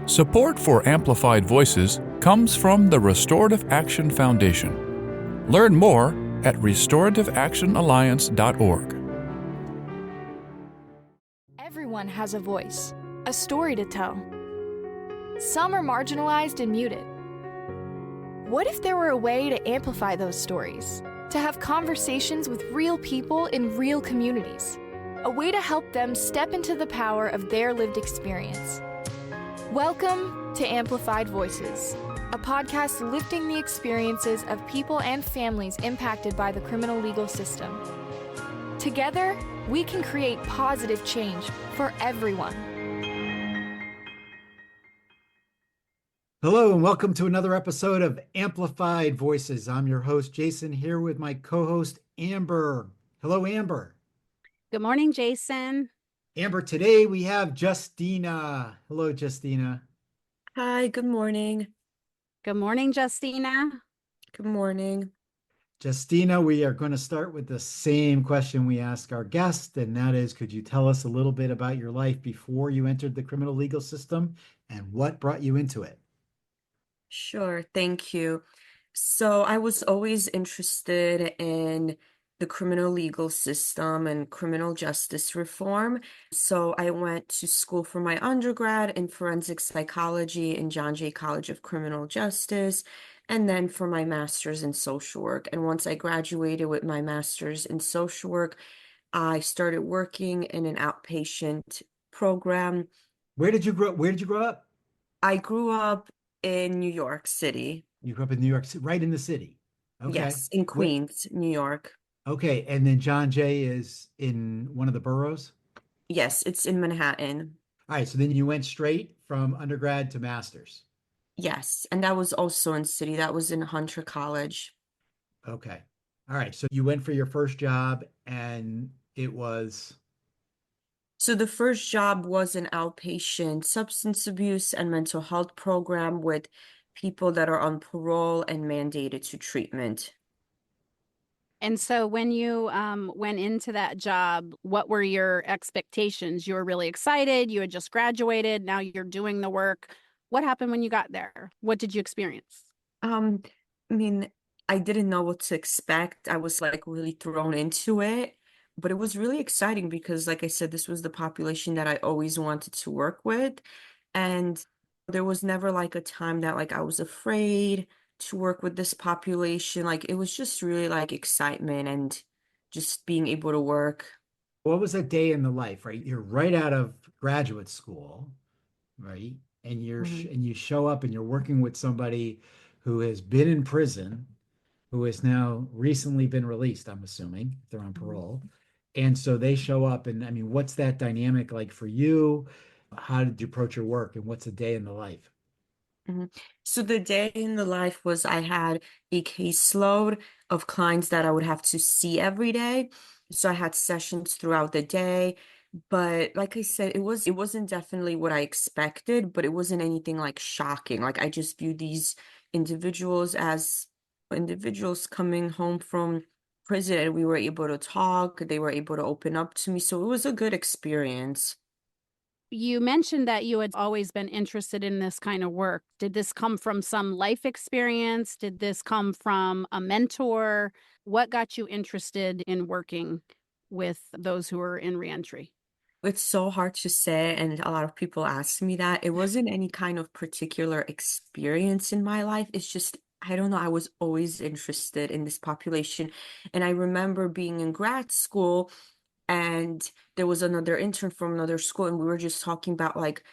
Support for Amplified Voices comes from the Restorative Action Foundation. Learn more at restorativeactionalliance.org. Everyone has a voice, a story to tell. Some are marginalized and muted. What if there were a way to amplify those stories? To have conversations with real people in real communities? A way to help them step into the power of their lived experience? Welcome to Amplified Voices, a podcast lifting the experiences of people and families impacted by the criminal legal system. Together, we can create positive change for everyone. Hello, and welcome to another episode of Amplified Voices. I'm your host, Jason, here with my co-host, Amber. Hello, Amber. Good morning, Jason. Amber, today we have Justyna. Hello, Justyna. Hi, good morning. Good morning, Justyna. Good morning. Justyna, we are going to start with the same question we ask our guest, and that is, could you tell us a little bit about your life before you entered the criminal legal system and what brought you into it? Sure, thank you. So I was always interested in the criminal legal system and criminal justice reform. So I went to school for my undergrad in forensic psychology in John Jay College of Criminal Justice, and then for my master's in social work. And once I graduated with my master's in social work, I started working in an outpatient program. Where did you grow up? Where did you grow up? I grew up in New York City. You grew up in New York, right in the city. Okay. Yes, in Queens, New York. Okay, and then John Jay is in one of the boroughs? Yes, it's in Manhattan. All right, so then you went straight from undergrad to master's. Yes, and that was also in city. That was in Hunter College. Okay. All right, so you went for your first job and it was... So the first job was an outpatient substance abuse and mental health program with people that are on parole and mandated to treatment. And so when you went into that job, what were your expectations? You were really excited. You had just graduated. Now you're doing the work. What happened when you got there? What did you experience? I mean, I didn't know what to expect. I was like really thrown into it, but it was really exciting because, like I said, this was the population that I always wanted to work with. And there was never like a time that like I was afraid to work with this population. Like it was just really like excitement and just being able to work. What was a day in the life, right? You're right out of graduate school, right? And and you show up and you're working with somebody who has been in prison, who has now recently been released, I'm assuming, if they're on parole. And so they show up, and I mean, what's that dynamic like for you? How did you approach your work, and what's a day in the life? So the day in the life was I had a caseload of clients that I would have to see every day. So I had sessions throughout the day. But like I said, it wasn't definitely what I expected, but it wasn't anything like shocking. Like I just viewed these individuals as individuals coming home from prison, and we were able to talk, they were able to open up to me. So it was a good experience. You mentioned that you had always been interested in this kind of work. Did this come from some life experience? Did this come from a mentor? What got you interested in working with those who are in reentry? It's so hard to say, and a lot of people ask me that. It wasn't any kind of particular experience in my life. It's just, I don't know, I was always interested in this population. And I remember being in grad school, and there was another intern from another school, and we were just talking about like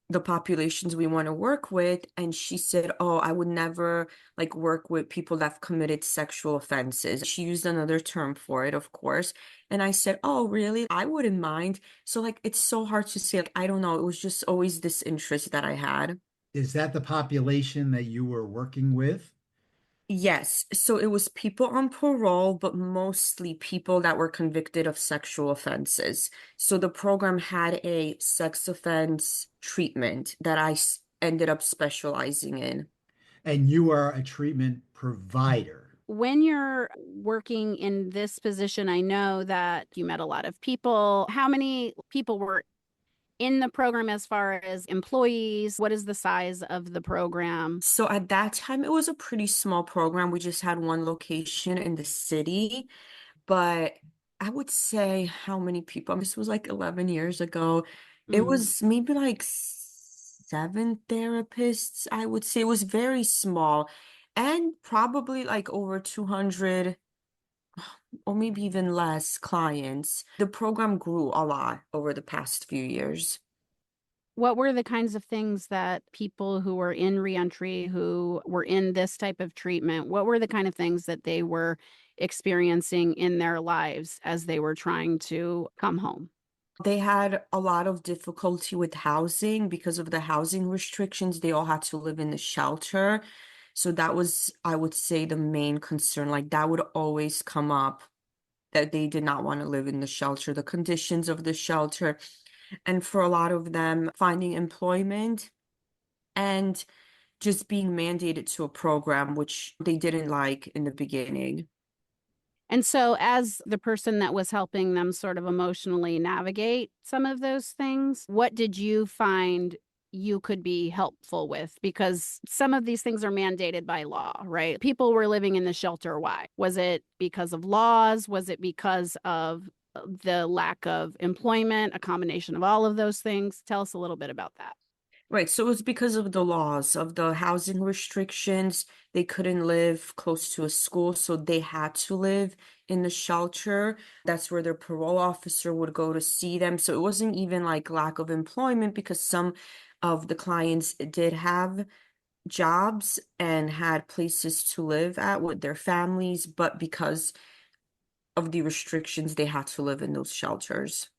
the populations we want to work with. And she said, oh, I would never like work with people that have committed sexual offenses. She used another term for it, of course. And I said, oh, really? I wouldn't mind. So like, it's so hard to say. Like, I don't know. It was just always this interest that I had. Is that the population that you were working with? Yes. So it was people on parole, but mostly people that were convicted of sexual offenses. So the program had a sex offense treatment that ended up specializing in. And you are a treatment provider. When you're working in this position, I know that you met a lot of people. How many people were in the program as far as employees? What is the size of the program? So at that time, it was a pretty small program. We just had one location in the city, but I would say how many people? This was like 11 years ago. It was maybe like 7 therapists, I would say. It was very small and probably like over 200 or maybe even less clients. The program grew a lot over the past few years. What were the kinds of things that people who were in reentry, who were in this type of treatment, what were the kind of things that they were experiencing in their lives as they were trying to come home? They had a lot of difficulty with housing because of the housing restrictions. They all had to live in the shelter. So that was, I would say, the main concern. Like that would always come up that they did not want to live in the shelter, the conditions of the shelter. And for a lot of them, finding employment and just being mandated to a program, which they didn't like in the beginning. And so, as the person that was helping them sort of emotionally navigate some of those things, what did you find you could be helpful with? Because some of these things are mandated by law, right? People were living in the shelter. Why? Was it because of laws? Was it because of the lack of employment? A combination of all of those things? Tell us a little bit about that. Right, so it's because of the laws, of the housing restrictions. They couldn't live close to a school, so they had to live in the shelter. That's where their parole officer would go to see them. So it wasn't even like lack of employment because some of the clients did have jobs and had places to live at with their families, but because of the restrictions, they had to live in those shelters.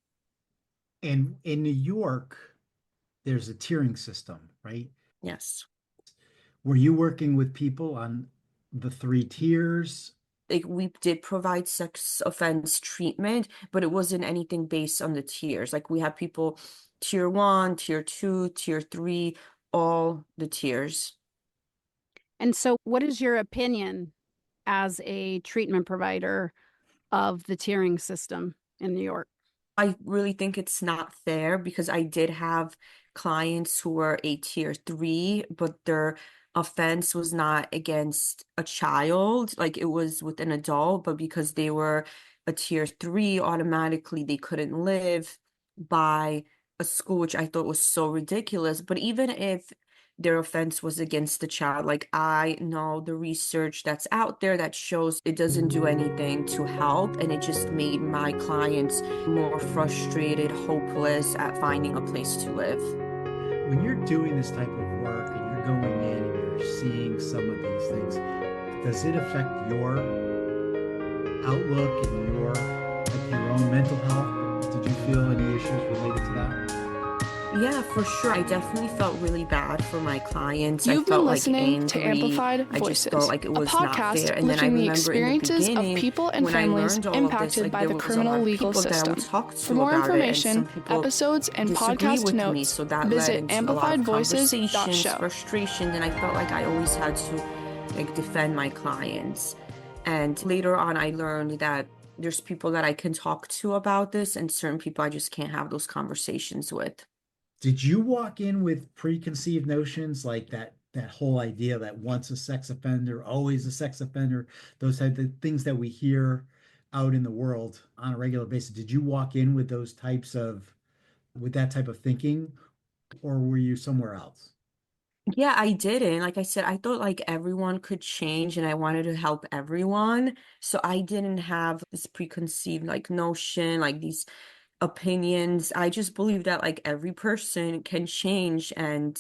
And in New York, there's a tiering system, right? Yes. Were you working with people on the three tiers? Like we did provide sex offense treatment, but it wasn't anything based on the tiers. Like we had people tier 1, tier 2, tier 3, all the tiers. And so, what is your opinion as a treatment provider of the tiering system in New York? I really think it's not fair because I did have clients who were a tier 3, but their offense was not against a child, like it was with an adult, but because they were a tier 3, automatically they couldn't live by a school, which I thought was so ridiculous. But even if their offense was against the child, like I know the research that's out there that shows it doesn't do anything to help, and it just made my clients more frustrated, hopeless at finding a place to live. When you're doing this type of work and you're going in and you're seeing some of these things, does it affect your outlook and your own mental health? Did you feel any issues related to that? Yeah, for sure. I definitely felt really bad for my clients. I You've felt been like listening to angry. Amplified I just Voices, felt like it a was not podcast fair. And then I lifting the remember in the experiences of beginning, people and when I families learned all of this, impacted like by there the was a criminal lot of legal people that I system. would talk For to more about it, and some information, people episodes, and disagree podcast with me. notes, So that led visit into a lot of conversations, amplifiedvoices.show. frustration, and I felt like I always had to like defend my clients. And later on, I learned that there's people that I can talk to about this, and certain people I just can't have those conversations with. Did you walk in with preconceived notions like that whole idea that once a sex offender, always a sex offender, those type of things that we hear out in the world on a regular basis? Did you walk in with those types of with that type of thinking, or were you somewhere else? Yeah, I didn't. Like I said, I thought like everyone could change and I wanted to help everyone. So I didn't have this preconceived like notion, like these opinions. I just believe that like every person can change and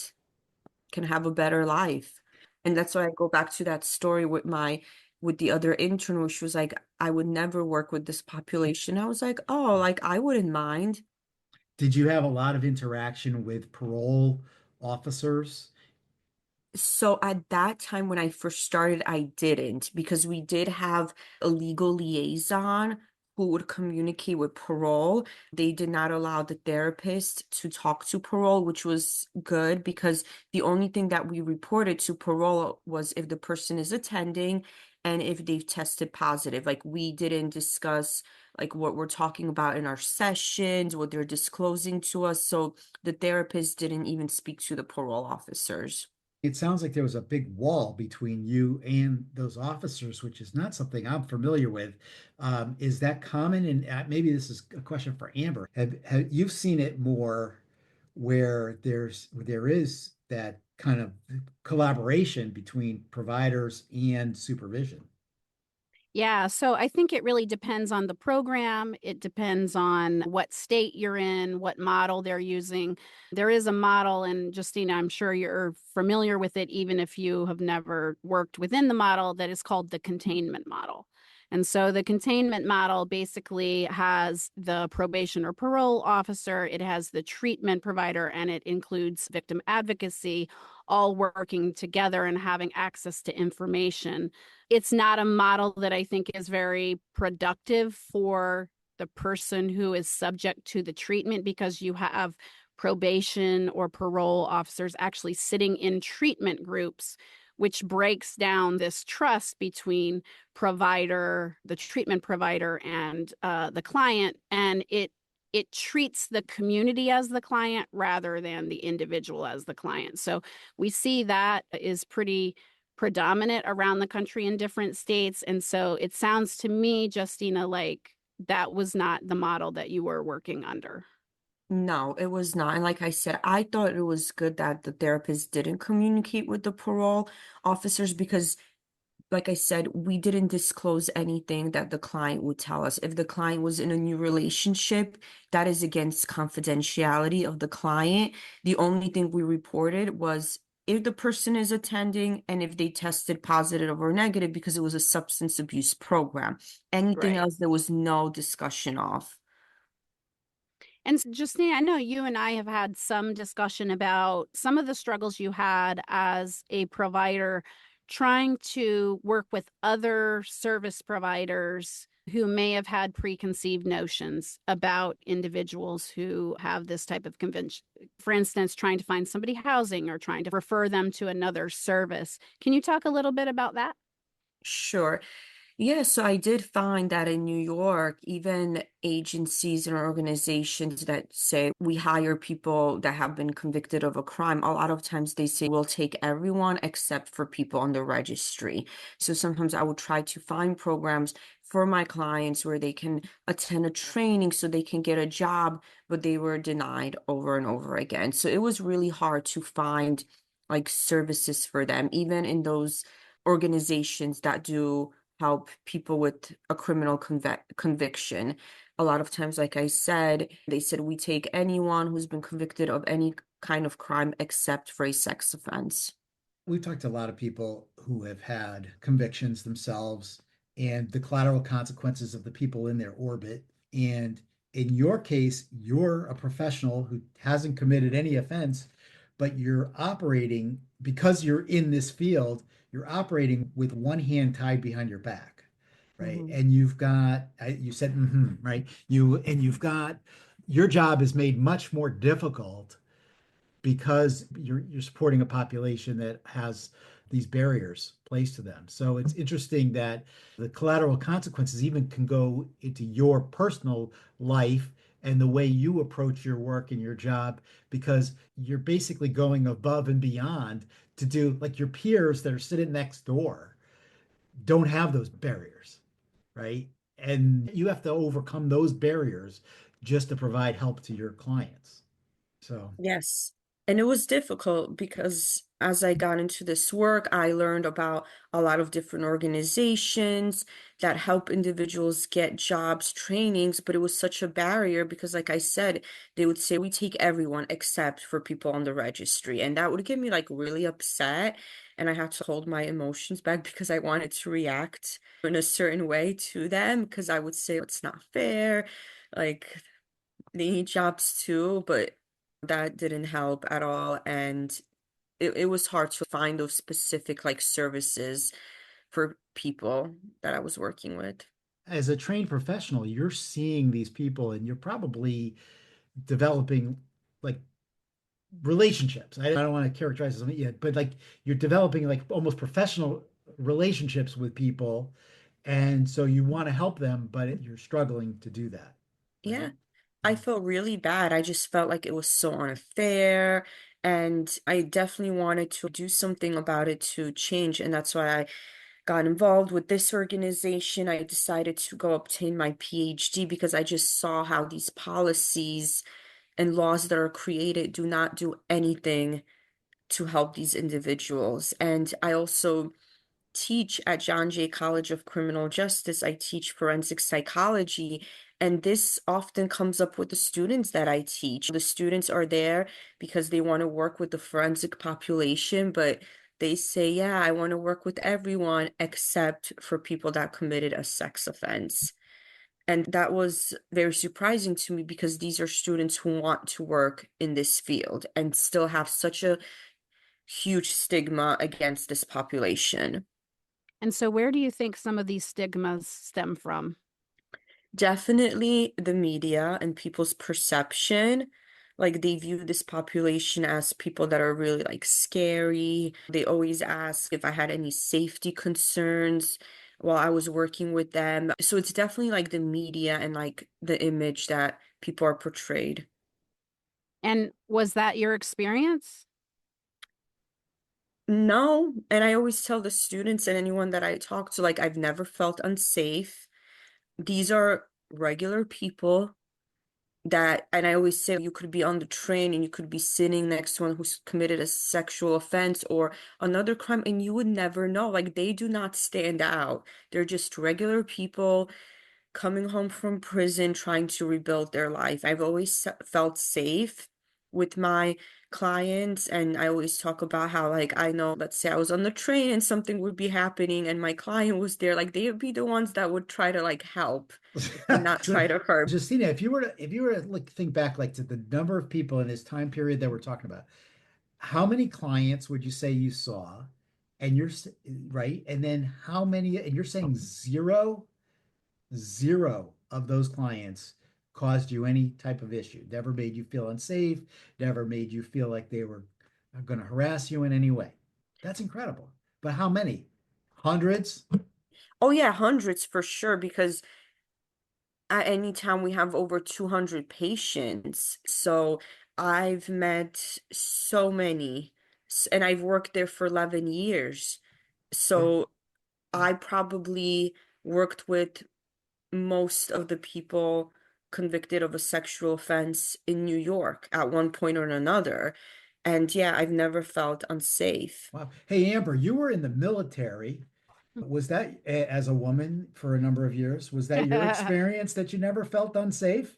can have a better life. And that's why I go back to that story with with the other intern where she was like, I would never work with this population. I was like, oh, like I wouldn't mind. Did you have a lot of interaction with parole officers? So at that time when I first started, I didn't because we did have a legal liaison who would communicate with parole. They did not allow the therapist to talk to parole, which was good because the only thing that we reported to parole was if the person is attending and if they've tested positive. Like we didn't discuss like what we're talking about in our sessions, what they're disclosing to us. So the therapist didn't even speak to the parole officers. It sounds like there was a big wall between you and those officers, which is not something I'm familiar with. Is that common? And maybe this is a question for Amber. Have you've seen it more where there is that kind of collaboration between providers and supervision? Yeah, so I think it really depends on the program. It depends on what state you're in, what model they're using. There is a model, and Justyna, I'm sure you're familiar with it, even if you have never worked within the model, that is called the containment model. And so the containment model basically has the probation or parole officer, it has the treatment provider, and it includes victim advocacy, all working together and having access to information. It's not a model that I think is very productive for the person who is subject to the treatment, because you have probation or parole officers actually sitting in treatment groups, which breaks down this trust between the treatment provider, and the client, and it treats the community as the client rather than the individual as the client. So we see that is pretty predominant around the country in different states. And so it sounds to me, Justyna, like that was not the model that you were working under. No, it was not. And like I said, I thought it was good that the therapist didn't communicate with the parole officers because, like I said, we didn't disclose anything that the client would tell us. If the client was in a new relationship, that is against confidentiality of the client. The only thing we reported was if the person is attending and if they tested positive or negative because it was a substance abuse program. Anything Right. else, there was no discussion of. And Justine, I know you and I have had some discussion about some of the struggles you had as a provider trying to work with other service providers who may have had preconceived notions about individuals who have this type of convention. For instance, trying to find somebody housing or trying to refer them to another service. Can you talk a little bit about that? Sure. Yeah, so I did find that in New York, even agencies and organizations that say we hire people that have been convicted of a crime, a lot of times they say we'll take everyone except for people on the registry. So sometimes I would try to find programs for my clients where they can attend a training so they can get a job, but they were denied over and over again. So it was really hard to find like services for them, even in those organizations that do help people with a criminal conviction. A lot of times, like I said, they said we take anyone who's been convicted of any kind of crime except for a sex offense. We've talked to a lot of people who have had convictions themselves and the collateral consequences of the people in their orbit. And in your case, you're a professional who hasn't committed any offense, but you're operating because you're in this field, you're operating with one hand tied behind your back, right? Mhm. And you've got, you said, right? You've got, your job is made much more difficult because you're supporting a population that has these barriers placed to them. So it's interesting that the collateral consequences even can go into your personal life and the way you approach your work and your job, because you're basically going above and beyond to do, like, your peers that are sitting next door don't have those barriers, right? And you have to overcome those barriers just to provide help to your clients. So Yes. And it was difficult because as I got into this work, I learned about a lot of different organizations that help individuals get jobs, trainings, but it was such a barrier because, like I said, they would say, we take everyone except for people on the registry. And that would get me like really upset. And I had to hold my emotions back because I wanted to react in a certain way to them because I would say, it's not fair. Like, they need jobs too, but that didn't help at all. And it was hard to find those specific like services for people that I was working with. as a trained professional, you're seeing these people and you're probably developing like relationships. I don't want to characterize it yet, but like you're developing like almost professional relationships with people, and so you want to help them, but you're struggling to do that, Yeah. right? I felt really bad. I just felt like it was so unfair. And I definitely wanted to do something about it to change. And that's why I got involved with this organization. I decided to go obtain my PhD because I just saw how these policies and laws that are created do not do anything to help these individuals. And I also teach at John Jay College of Criminal Justice. I teach forensic psychology, and this often comes up with the students that I teach. The students are there because they want to work with the forensic population, but they say, yeah, I want to work with everyone except for people that committed a sex offense. And that was very surprising to me because these are students who want to work in this field and still have such a huge stigma against this population. And so, where do you think some of these stigmas stem from? Definitely the media and people's perception. Like they view this population as people that are really like scary. They always ask if I had any safety concerns while I was working with them. So it's definitely like the media and like the image that people are portrayed. And was that your experience? No, and I always tell the students and anyone that I talk to, like, I've never felt unsafe. These are regular people that, and I always say you could be on the train and you could be sitting next to one who's committed a sexual offense or another crime, and you would never know. Like, they do not stand out. They're just regular people coming home from prison, trying to rebuild their life. I've always felt safe with my clients, and I always talk about how, like, I know, let's say I was on the train and something would be happening, and my client was there, like, they would be the ones that would try to, like, help and not So, try to hurt. Justina, if you were to like think back like to the number of people in this time period that we're talking about, how many clients would you say you saw? And right, and then how many? And you're saying zero of those clients caused you any type of issue, never made you feel unsafe, never made you feel like they were going to harass you in any way. That's incredible. But how many? Hundreds? Oh yeah, hundreds for sure, because at any time we have over 200 patients. So I've met so many, and I've worked there for 11 years. Yeah. So I probably worked with most of the people convicted of a sexual offense in New York at one point or another. And yeah, I've never felt unsafe. Wow. Hey, Amber, you were in the military. Was that as a woman for a number of years? Was that your experience that you never felt unsafe?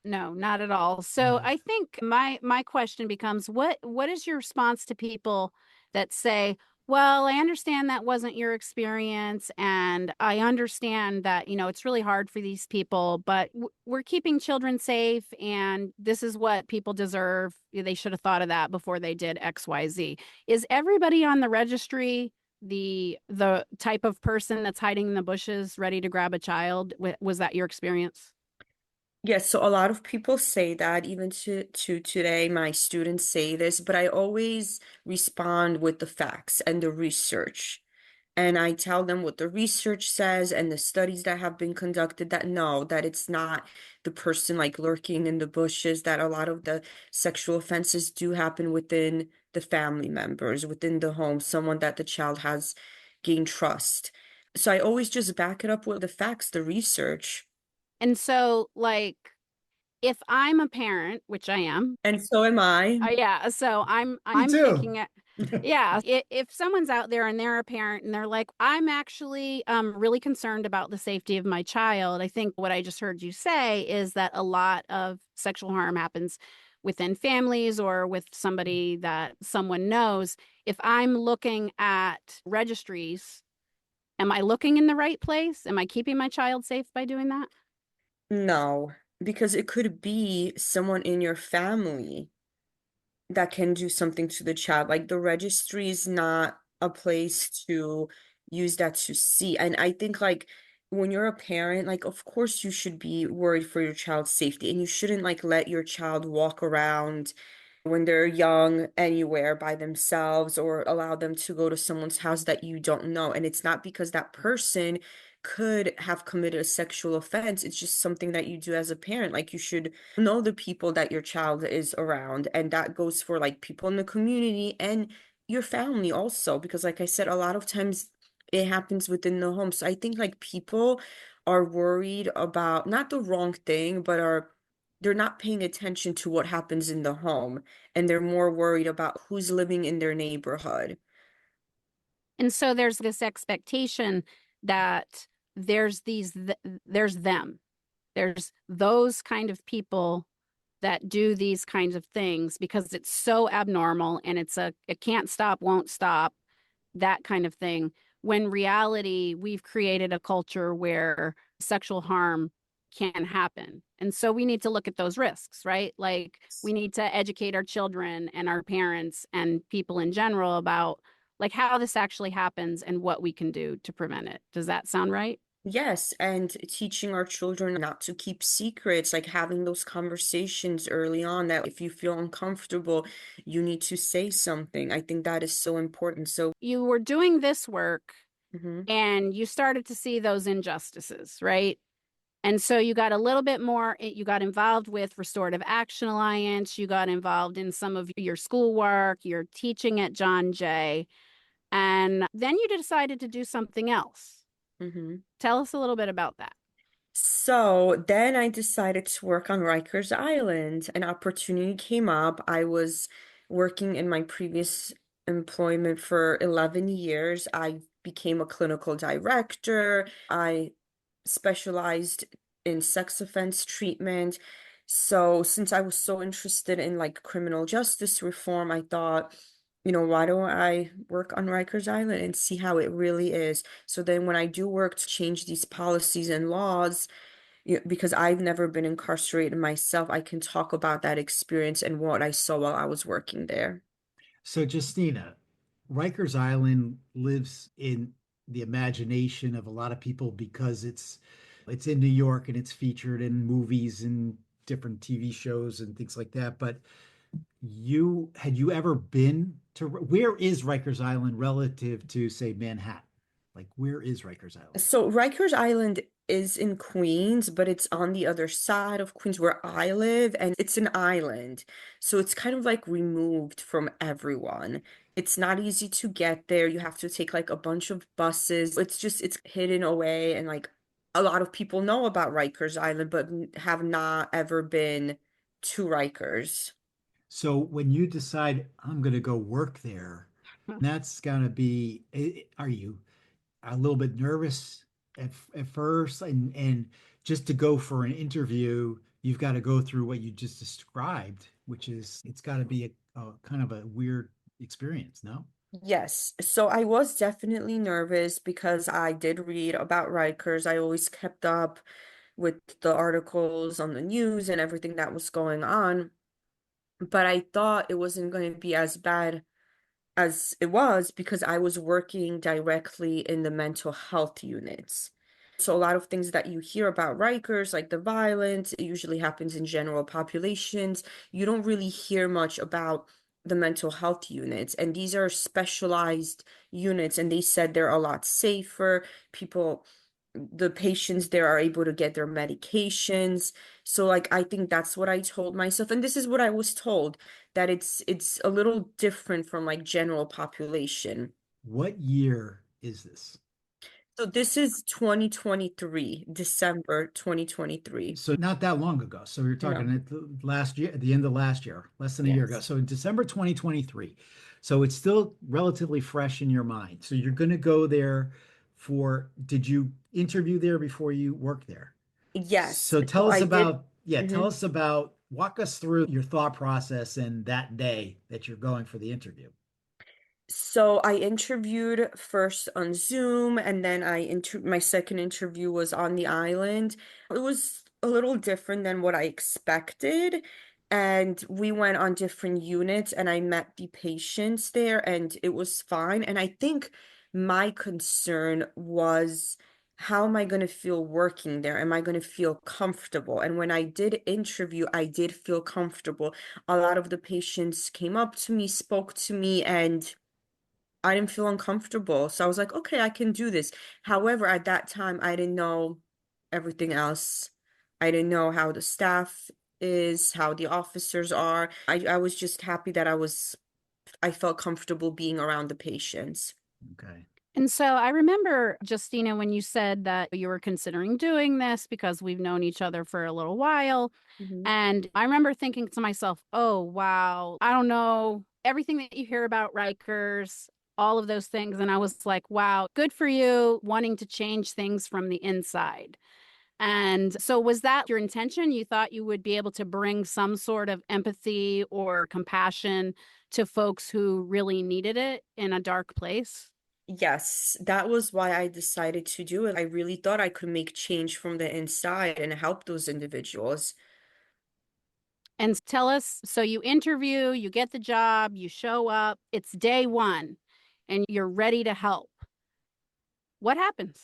No, not at all. So Oh. I think my question becomes what is your response to people that say, "Well, I understand that wasn't your experience and I understand that, it's really hard for these people, but we're keeping children safe and this is what people deserve. They should have thought of that before they did XYZ." Is everybody on the registry the type of person that's hiding in the bushes ready to grab a child? Was that your experience? Yes, so a lot of people say that, even to today, my students say this, but I always respond with the facts and the research. And I tell them what the research says and the studies that have been conducted, that no, that it's not the person like lurking in the bushes, that a lot of the sexual offenses do happen within the family members, within the home, someone that the child has gained trust. So I always just back it up with the facts, the research. And so, like, if I'm a parent, which I am, And so am I. yeah, so Me I'm too. thinking, yeah, if someone's out there and they're a parent and they're like, I'm actually really concerned about the safety of my child. I think what I just heard you say is that a lot of sexual harm happens within families or with somebody that someone knows. If I'm looking at registries, am I looking in the right place? Am I keeping my child safe by doing that? No, because it could be someone in your family that can do something to the child. Like the registry is not a place to use that to see. And I think like when you're a parent, like of course you should be worried for your child's safety and you shouldn't like let your child walk around when they're young anywhere by themselves, or allow them to go to someone's house that you don't know. And it's not because that person could have committed a sexual offense. It's just something that you do as a parent. Like, you should know the people that your child is around. And that goes for like people in the community and your family also, because like I said, a lot of times it happens within the home. So I think like people are worried about not the wrong thing, but are they're not paying attention to what happens in the home, and they're more worried about who's living in their neighborhood. And so there's this expectation that there's them. There's those kind of people that do these kinds of things because it's so abnormal and it can't stop, won't stop, that kind of thing. When reality, we've created a culture where sexual harm can happen. And so we need to look at those risks, right? Like, we need to educate our children and our parents and people in general about like how this actually happens and what we can do to prevent it. Does that sound right? Yes, and teaching our children not to keep secrets, like having those conversations early on, that if you feel uncomfortable, you need to say something. I think that is so important. So, You were doing this work mhm. and you started to see those injustices, right? And so you got a little bit more, you got involved with Restorative Action Alliance, you got involved in some of your schoolwork, your teaching at John Jay, and then you decided to do something else. Mhm. Tell us a little bit about that. So then I decided to work on Rikers Island. An opportunity came up. I was working in my previous employment for 11 years. I became a clinical director. I specialized in sex offense treatment. So since I was so interested in like criminal justice reform, I thought, why don't I work on Rikers Island and see how it really is? So then when I do work to change these policies and laws, because I've never been incarcerated myself, I can talk about that experience and what I saw while I was working there. So, Justina, Rikers Island lives in the imagination of a lot of people because it's in New York and it's featured in movies and different TV shows and things like that. But you ever been to where is Rikers Island relative to, say, Manhattan? Like, where is Rikers Island? So Rikers Island is in Queens, but it's on the other side of Queens where I live, and it's an island. So it's kind of like removed from everyone. It's not easy to get there. You have to take like a bunch of buses. It's hidden away, and like a lot of people know about Rikers Island, but have not ever been to Rikers. So when you decide I'm going to go work there, that's going to be, are you a little bit nervous at first? And just to go for an interview, you've got to go through what you just described, which is it's got to be a kind of a weird experience, no? Yes, so I was definitely nervous because I did read about Rikers. I always kept up with the articles on the news and everything that was going on, but I thought it wasn't going to be as bad as it was because I was working directly in the mental health units. So a lot of things that you hear about Rikers, like the violence, it usually happens in general populations. You don't really hear much about the mental health units, and these are specialized units, and they said they're a lot safer. The patients there are able to get their medications. So like I think that's what I told myself, and this is what I was told, that it's a little different from like general population. What year is this? So this is 2023, December 2023. So not that long ago. So you're talking No. at the last year, at the end of last year, less than a year ago. Yes. So in December 2023. So it's still relatively fresh in your mind. So you're going to go there did you interview there before you worked there? Yes. So So tell us I did. about, yeah, tell Mhm. us about, walk us through your thought process and that day that you're going for the interview. So I interviewed first on Zoom, and then my second interview was on the island. It was a little different than what I expected, and we went on different units, and I met the patients there, and it was fine. And I think my concern was how am I going to feel working there? Am I going to feel comfortable? And when I did interview, I did feel comfortable. A lot of the patients came up to me, spoke to me, and I didn't feel uncomfortable. So I was like, okay, I can do this. However, at that time, I didn't know everything else. I didn't know how the staff is, how the officers are. I was just happy that I felt comfortable being around the patients. Okay. And so I remember, Justyna, when you said that you were considering doing this because we've known each other for a little while. Mhm. And I remember thinking to myself, oh, wow, I don't know, everything that you hear about Rikers, all of those things. And I was like, wow, good for you wanting to change things from the inside. And so, was that your intention? You thought you would be able to bring some sort of empathy or compassion to folks who really needed it in a dark place? Yes, that was why I decided to do it. I really thought I could make change from the inside and help those individuals. And tell us, so you interview, you get the job, you show up, it's day one, and you're ready to help. What happens?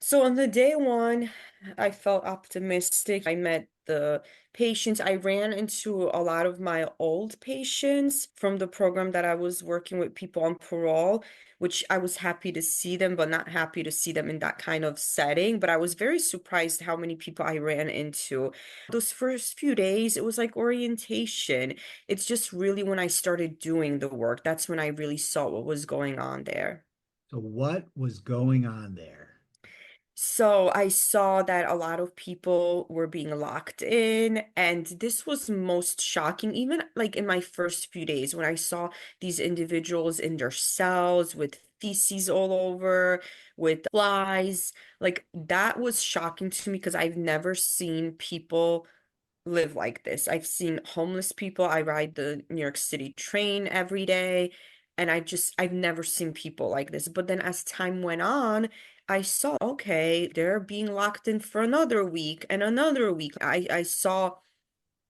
So on the day one, I felt optimistic. I met the patients. I ran into a lot of my old patients from the program that I was working with people on parole, which I was happy to see them, but not happy to see them in that kind of setting. But I was very surprised how many people I ran into. Those first few days, it was like orientation. It's just really when I started doing the work, that's when I really saw what was going on there. So what was going on there? So I saw that a lot of people were being locked in, and this was most shocking, even like in my first few days when I saw these individuals in their cells with feces all over, with flies. Like that was shocking to me because I've never seen people live like this. I've seen homeless people. I ride the New York City train every day, and I've never seen people like this. But then as time went on, I saw, okay, they're being locked in for another week and another week. I saw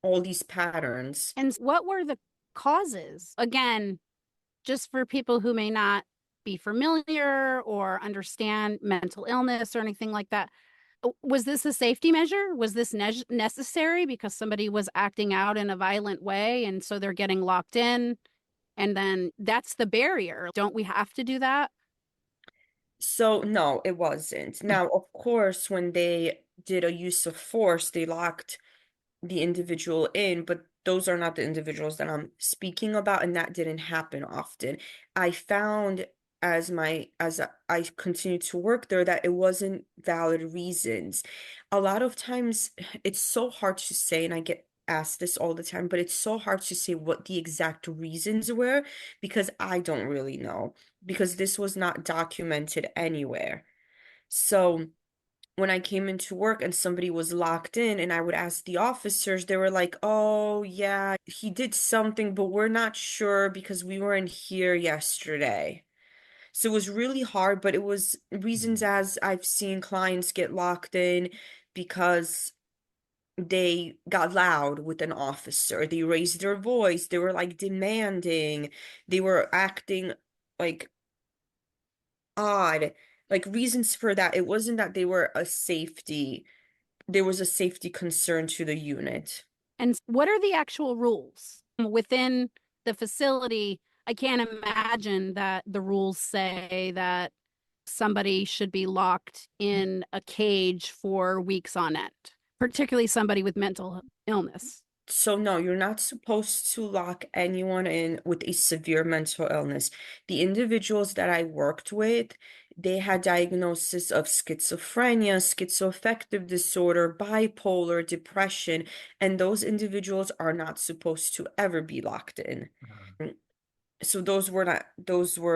all these patterns. And what were the causes? Again, just for people who may not be familiar or understand mental illness or anything like that. Was this a safety measure? Was this necessary because somebody was acting out in a violent way and so they're getting locked in? And then that's the barrier. Don't we have to do that? So no, it wasn't. Now, of course, when they did a use of force, they locked the individual in, but those are not the individuals that I'm speaking about, and that didn't happen often. I found as I continued to work there that it wasn't valid reasons. A lot of times it's so hard to say, and I get asked this all the time, but it's so hard to say what the exact reasons were because I don't really know because this was not documented anywhere. So when I came into work and somebody was locked in and I would ask the officers, they were like, oh, yeah, he did something, but we're not sure because we weren't here yesterday. So it was really hard, but it was reasons as I've seen clients get locked in because they got loud with an officer. They raised their voice. They were like demanding. They were acting like odd. Like reasons for that. It wasn't that they were a safety there was a safety concern to the unit. And what are the actual rules within the facility? I can't imagine that the rules say that somebody should be locked in a cage for weeks on end, particularly somebody with mental illness. So no, you're not supposed to lock anyone in with a severe mental illness. The individuals that I worked with, they had diagnosis of schizophrenia, schizoaffective disorder, bipolar, depression, and those individuals are not supposed to ever be locked in. So those were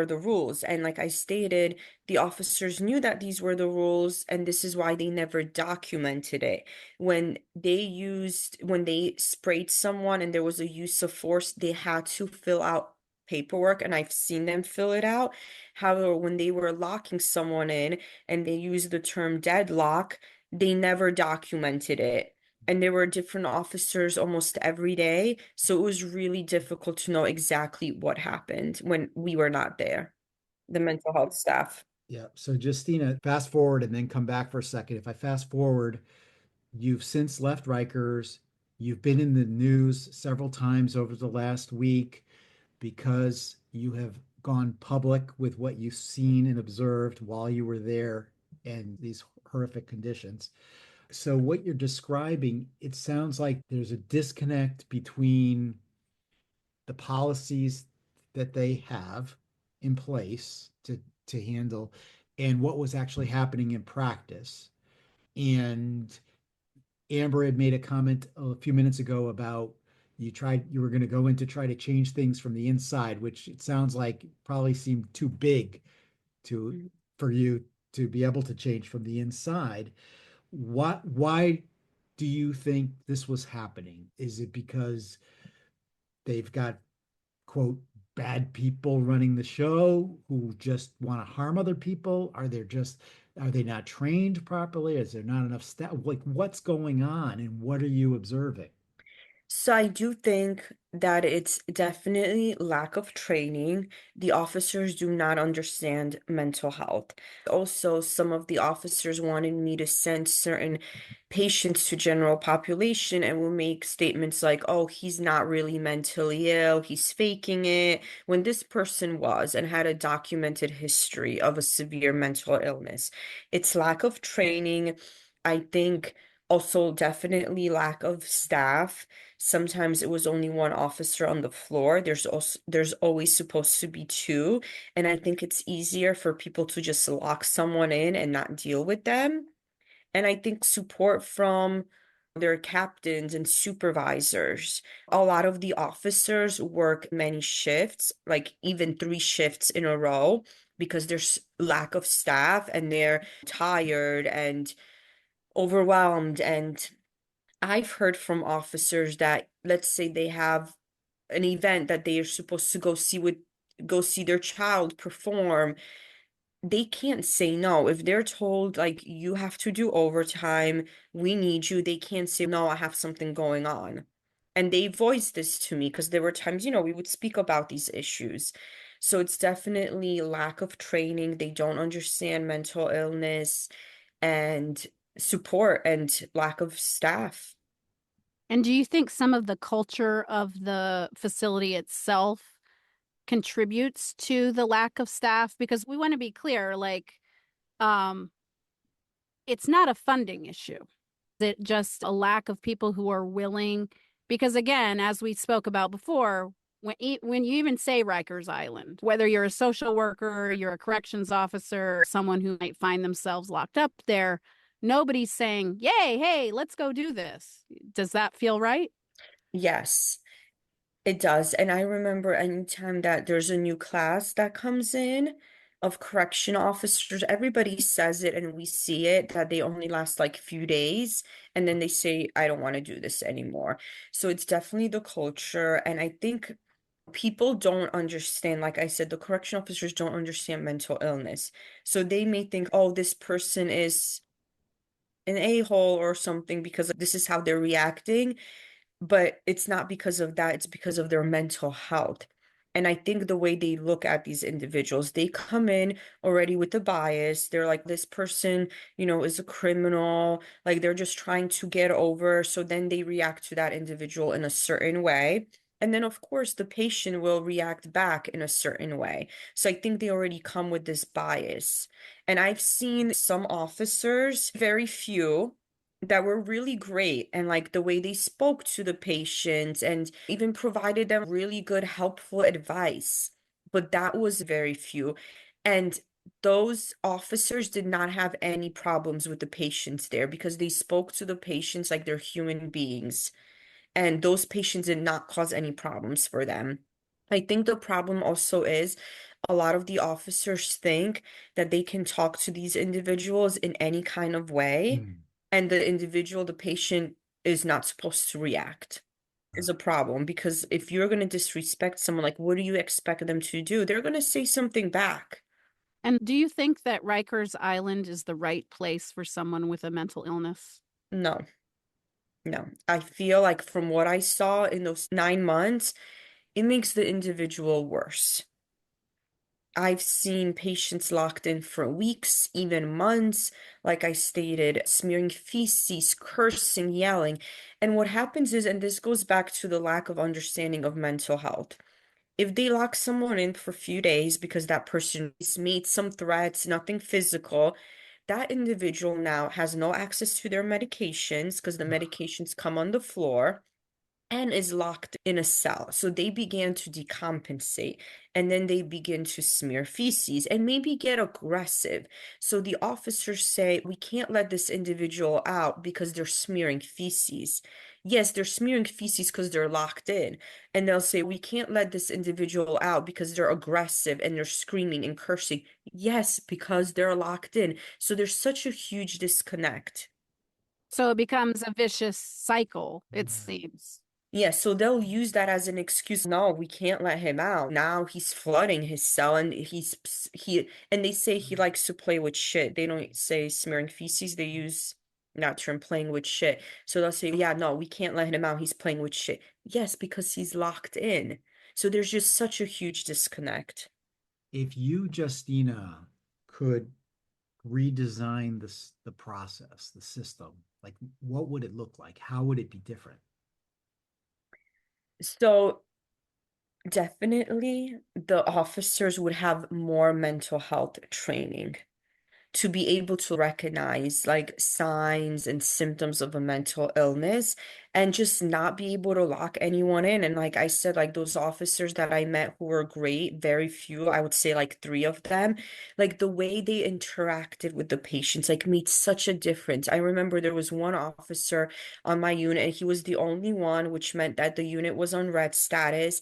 the rules, and like I stated, the officers knew that these were the rules, and this is why they never documented it. When they sprayed someone and there was a use of force, they had to fill out paperwork, and I've seen them fill it out. However, when they were locking someone in and they used the term deadlock, they never documented it, and there were different officers almost every day. So it was really difficult to know exactly what happened when we were not there, the mental health staff. Yeah. So Justina, fast forward and then come back for a second. If I fast forward, you've since left Rikers. You've been in the news several times over the last week because you have gone public with what you've seen and observed while you were there and these horrific conditions. So, what you're describing, it sounds like there's a disconnect between the policies that they have in place to handle and what was actually happening in practice. And Amber had made a comment a few minutes ago about you were going to go in to try to change things from the inside, which it sounds like probably seemed too big to Mhm. for you to be able to change from the inside. Why do you think this was happening? Is it because they've got, quote, bad people running the show who just want to harm other people? Are they not trained properly? Is there not enough staff? Like, what's going on and what are you observing? So I do think that it's definitely lack of training. The officers do not understand mental health. Also, some of the officers wanted me to send certain patients to general population and will make statements like, oh, he's not really mentally ill, he's faking it, when this person was and had a documented history of a severe mental illness. It's lack of training. I think also definitely lack of staff. Sometimes it was only one officer on the floor. There's always supposed to be two, and I think it's easier for people to just lock someone in and not deal with them. And I think support from their captains and supervisors. A lot of the officers work many shifts, like even 3 shifts in a row, because there's lack of staff and they're tired and overwhelmed. And I've heard from officers that, let's say they have an event that they are supposed to go see their child perform, they can't say no. If they're told, like, you have to do overtime, we need you, they can't say, no, I have something going on. And they voiced this to me because there were times, we would speak about these issues. So it's definitely lack of training. They don't understand mental illness and support and lack of staff. And do you think some of the culture of the facility itself contributes to the lack of staff? Because we want to be clear, like, um, it's not a funding issue. It just a lack of people who are willing. Because again, as we spoke about before, when you even say Rikers Island, whether you're a social worker, you're a corrections officer, someone who might find themselves locked up there, nobody's saying, "Yay, hey, let's go do this." Does that feel right? Yes. It does. And I remember anytime that there's a new class that comes in of correction officers, everybody says it and we see it that they only last like a few days and then they say, I don't want to do this anymore. So it's definitely the culture. And I think people don't understand, like I said, the correction officers don't understand mental illness. So they may think, oh, this person is an a-hole or something because this is how they're reacting, but it's not because of that, it's because of their mental health. And I think the way they look at these individuals, they come in already with a bias. They're like, this person, is a criminal. Like they're just trying to get over. So then they react to that individual in a certain way. And then, of course, the patient will react back in a certain way. So I think they already come with this bias. And I've seen some officers, very few, that were really great and like the way they spoke to the patients and even provided them really good helpful advice, but that was very few. And those officers did not have any problems with the patients there because they spoke to the patients like they're human beings, and those patients did not cause any problems for them. I think the problem also is a lot of the officers think that they can talk to these individuals in any kind of way, Hmm. and the individual, the patient, is not supposed to react. Is a problem because if you're going to disrespect someone, like, what do you expect them to do? They're going to say something back. And do you think that Rikers Island is the right place for someone with a mental illness? No, no. I feel like from what I saw in those 9 months, it makes the individual worse. I've seen patients locked in for weeks, even months, like I stated, smearing feces, cursing, yelling. And what happens is, and this goes back to the lack of understanding of mental health. If they lock someone in for a few days because that person has made some threats, nothing physical, that individual now has no access to their medications because the medications come on the floor and is locked in a cell. So they began to decompensate and then they begin to smear feces and maybe get aggressive. So the officers say, we can't let this individual out because they're smearing feces. Yes, they're smearing feces because they're locked in. And they'll say, we can't let this individual out because they're aggressive and they're screaming and cursing. Yes, because they're locked in. So there's such a huge disconnect. So it becomes a vicious cycle, it Right. seems. Yeah, so they'll use that as an excuse. No, we can't let him out. Now he's flooding his cell and and they say he likes to play with shit. They don't say smearing feces, they use that term playing with shit. So they'll say, yeah, no, we can't let him out. He's playing with shit. Yes, because he's locked in. So there's just such a huge disconnect. If you, Justina, could redesign the process, the system, like what would it look like? How would it be different? So definitely the officers would have more mental health training to be able to recognize like signs and symptoms of a mental illness and just not be able to lock anyone in. And like I said, like those officers that I met who were great, very few, I would say like three of them, like the way they interacted with the patients, like made such a difference. I remember there was one officer on my unit, and he was the only one, which meant that the unit was on red status.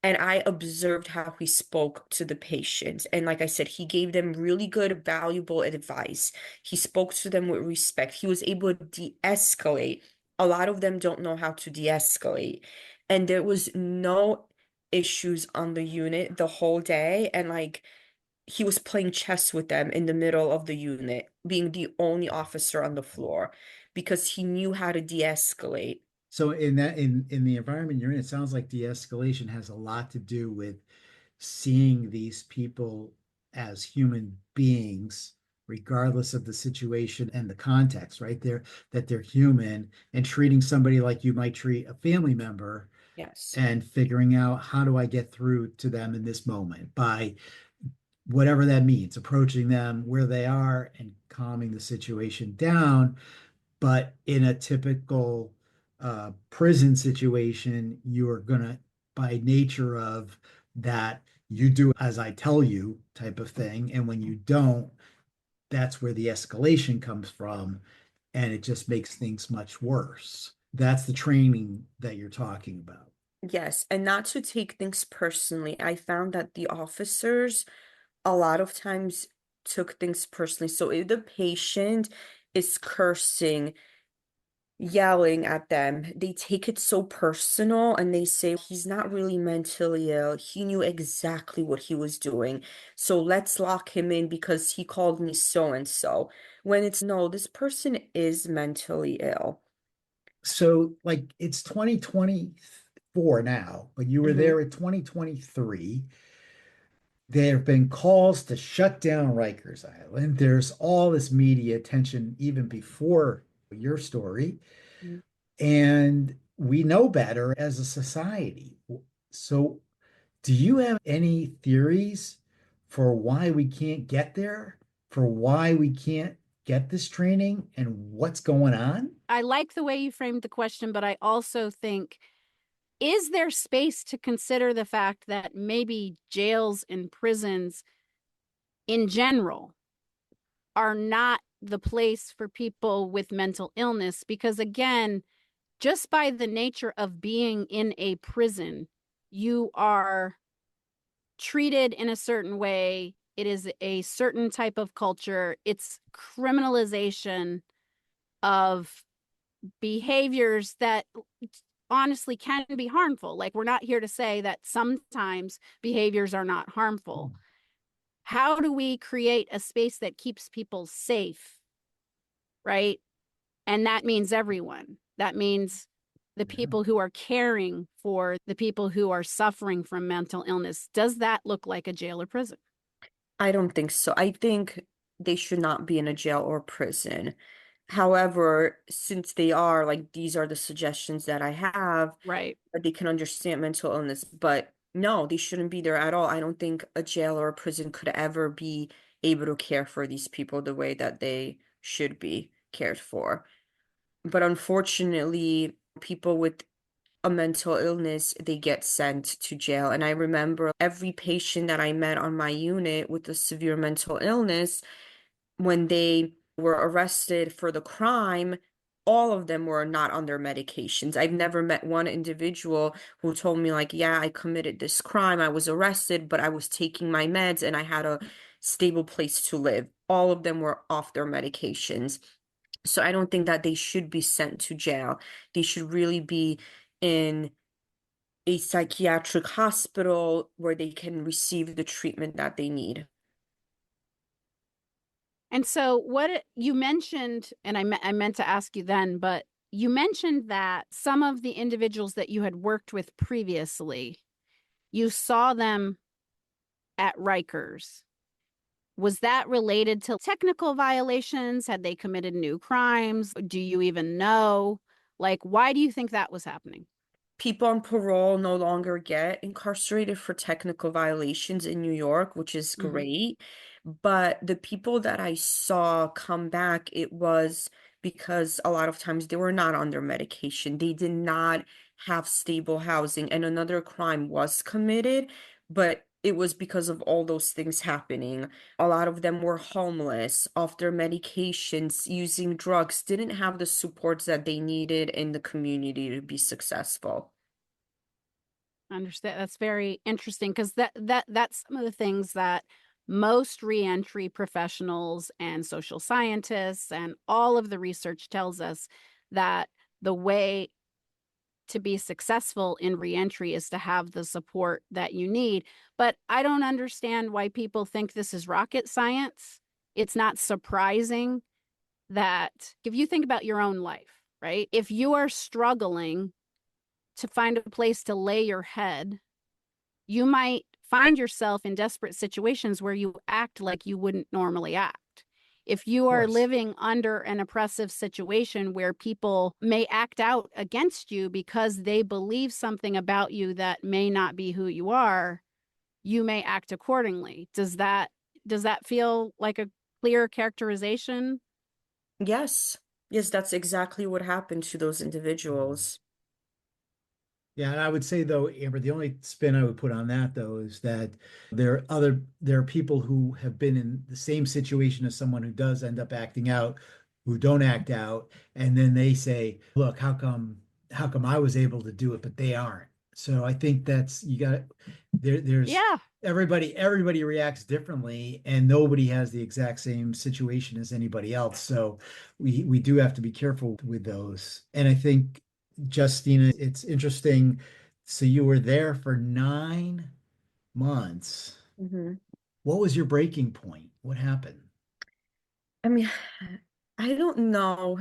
And I observed how he spoke to the patients. And like I said, he gave them really good, valuable advice. He spoke to them with respect. He was able to de-escalate. A lot of them don't know how to de-escalate. And there was no issues on the unit the whole day. And like he was playing chess with them in the middle of the unit, being the only officer on the floor because he knew how to de-escalate. So in the environment you're in, it sounds like de-escalation has a lot to do with seeing these people as human beings, regardless of the situation and the context, right? That they're human and treating somebody like you might treat a family member Yes. and figuring out how do I get through to them in this moment by whatever that means, approaching them where they are and calming the situation down. But in a typical prison situation, you are gonna, by nature of that, you do as I tell you type of thing. And when you don't, that's where the escalation comes from. And it just makes things much worse. That's the training that you're talking about. Yes, and not to take things personally. I found that the officers a lot of times took things personally. So if the patient is cursing, yelling at them, they take it so personal and they say he's not really mentally ill. He knew exactly what he was doing. So let's lock him in because he called me so and so. When it's no, this person is mentally ill. So, like, it's 2024 now, but you were Mhm. there in 2023. There have been calls to shut down Rikers Island. There's all this media attention even before your story. And we know better as a society. So, do you have any theories for why we can't get there, for why we can't get this training, and what's going on? I like the way you framed the question, but I also think, is there space to consider the fact that maybe jails and prisons in general are not the place for people with mental illness? Because again, just by the nature of being in a prison, you are treated in a certain way. It is a certain type of culture. It's criminalization of behaviors that honestly can be harmful. Like, we're not here to say that sometimes behaviors are not harmful. How do we create a space that keeps people safe, right? And that means everyone. That means the Yeah. people who are caring for the people who are suffering from mental illness. Does that look like a jail or prison? I don't think so. I think they should not be in a jail or prison. However, since they are, like, these are the suggestions that I have, Right. that they can understand mental illness, but no, they shouldn't be there at all. I don't think a jail or a prison could ever be able to care for these people the way that they should be cared for. But unfortunately, people with a mental illness, they get sent to jail. And I remember every patient that I met on my unit with a severe mental illness, when they were arrested for the crime, all of them were not on their medications. I've never met one individual who told me, like, yeah, I committed this crime, I was arrested, but I was taking my meds and I had a stable place to live. All of them were off their medications. So I don't think that they should be sent to jail. They should really be in a psychiatric hospital where they can receive the treatment that they need. And so you mentioned, and I meant to ask you then, but you mentioned that some of the individuals that you had worked with previously, you saw them at Rikers. Was that related to technical violations? Had they committed new crimes? Do you even know? Like, why do you think that was happening? People on parole no longer get incarcerated for technical violations in New York, which is Hmm. great. But the people that I saw come back, it was because a lot of times they were not on their medication. They did not have stable housing, and another crime was committed, but it was because of all those things happening. A lot of them were homeless, off their medications, using drugs, didn't have the supports that they needed in the community to be successful. I understand. That's very interesting because that's some of the things that most reentry professionals and social scientists and all of the research tells us that the way to be successful in reentry is to have the support that you need. But I don't understand why people think this is rocket science. It's not surprising that if you think about your own life, right? If you are struggling to find a place to lay your head, you might find yourself in desperate situations where you act like you wouldn't normally act. If you Of are course. living under an oppressive situation where people may act out against you because they believe something about you that may not be who you are, you may act accordingly. Does that feel like a clear characterization? Yes. Yes, that's exactly what happened to those Mhm. individuals. Yeah, and I would say though, Amber, the only spin I would put on that though is that there are people who have been in the same situation as someone who does end up acting out, who don't act out, and then they say, "Look, how come I was able to do it, but they aren't?" So I think that's you got there's Yeah. everybody reacts differently, and nobody has the exact same situation as anybody else. So we do have to be careful with those. And I think Justyna, it's interesting. So you were there for 9 months. Hmm. What was your breaking point? What happened? I mean, I don't know.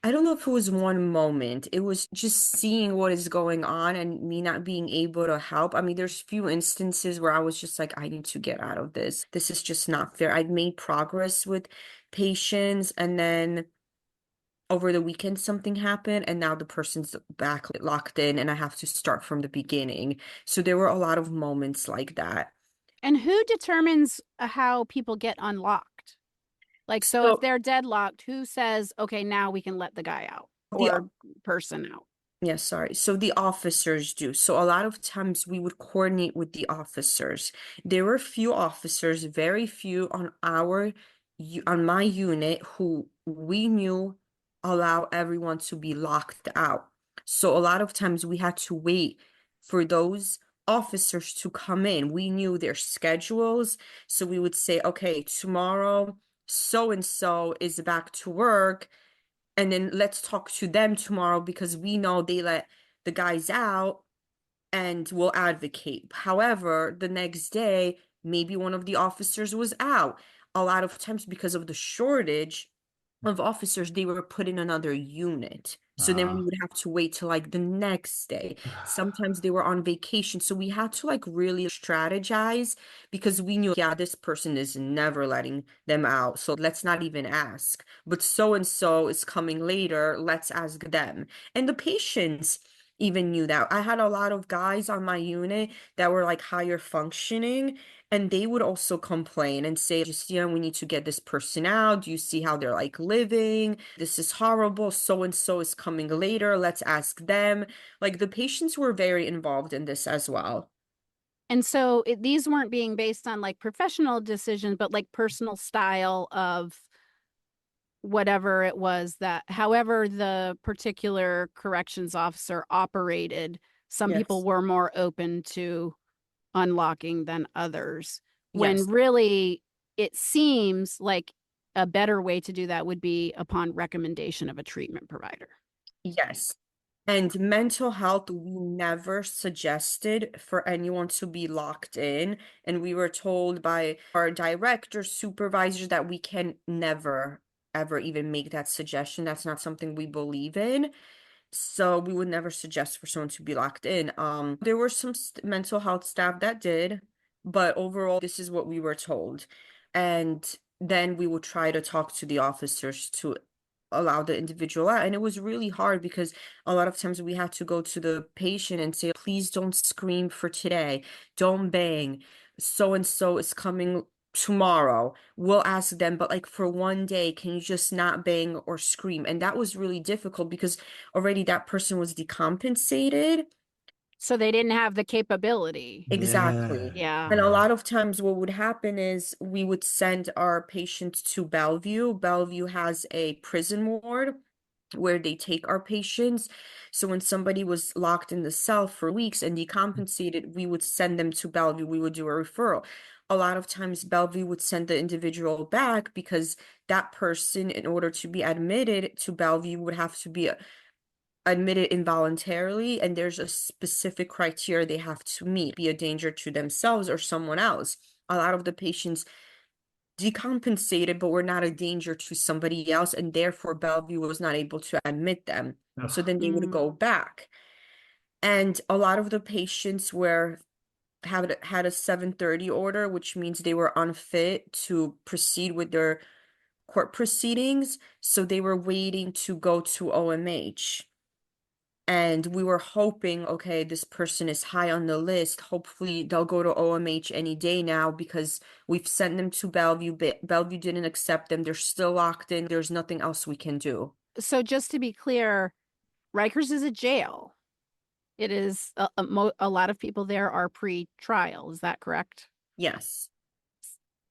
I don't know if it was one moment. It was just seeing what is going on and me not being able to help. I mean, there's few instances where I was just like, I need to get out of this. This is just not fair. I'd made progress with patients, and then over the weekend something happened, and now the person's back locked in and I have to start from the beginning. So there were a lot of moments like that. And who determines how people get unlocked? Like, so if So they're deadlocked, who says, okay, now we can let the guy out the or person out? yeah, sorry. So the officers do. So a lot of times we would coordinate with the officers. There were few officers, very few on on my unit who we knew allow everyone to be locked out. So a lot of times we had to wait for those officers to come in. We knew their schedules, so we would say, okay, tomorrow so and so is back to work, and then let's talk to them tomorrow because we know they let the guys out and will advocate. However, the next day, maybe one of the officers was out. A lot of times, because of the shortage of officers, they were put in another unit. So then we would have to wait till like the next day. Sometimes they were on vacation. So we had to like really strategize because we knew, yeah, this person is never letting them out. So let's not even ask. But so and so is coming later. Let's ask them. And the patients even knew that. I had a lot of guys on my unit that were like higher functioning. And they would also complain and say, Justyna, we need to get this person out. Do you see how they're like living? This is horrible. So and so is coming later. Let's ask them. Like the patients were very involved in this as well. And so these weren't being based on like professional decisions, but like personal style of whatever it was that, however, the particular corrections officer operated. Some people Yes. were more open to unlocking than others, when Yes. really it seems like a better way to do that would be upon recommendation of a treatment provider. Yes. And mental health, we never suggested for anyone to be locked in. And we were told by our directors, supervisors, that we can never, ever even make that suggestion. That's not something we believe in. So we would never suggest for someone to be locked in. There were some mental health staff that did, but overall, this is what we were told. And then we would try to talk to the officers to allow the individual out. And it was really hard because a lot of times we had to go to the patient and say, please don't scream for today. Don't bang. So and so is coming tomorrow. We'll ask them, but like for one day, can you just not bang or scream? And that was really difficult because already that person was decompensated. So they didn't have the capability. Exactly. Yeah. And a lot of times what would happen is we would send our patients to Bellevue. Bellevue has a prison ward where they take our patients. So when somebody was locked in the cell for weeks and decompensated, we would send them to Bellevue. We would do a referral. A lot of times Bellevue would send the individual back because that person, in order to be admitted to Bellevue, would have to be admitted involuntarily, and there's a specific criteria they have to meet, be a danger to themselves or someone else. A lot of the patients decompensated, but were not a danger to somebody else, and therefore Bellevue was not able to admit them. So then they would go back. And a lot of the patients were had a 730 order, which means they were unfit to proceed with their court proceedings. So they were waiting to go to OMH. And we were hoping, okay, this person is high on the list. Hopefully they'll go to OMH any day now because we've sent them to Bellevue, but Bellevue didn't accept them. They're still locked in. There's nothing else we can do. So just to be clear, Rikers is a jail. It is a lot of people there are pre-trial. Is that correct? Yes.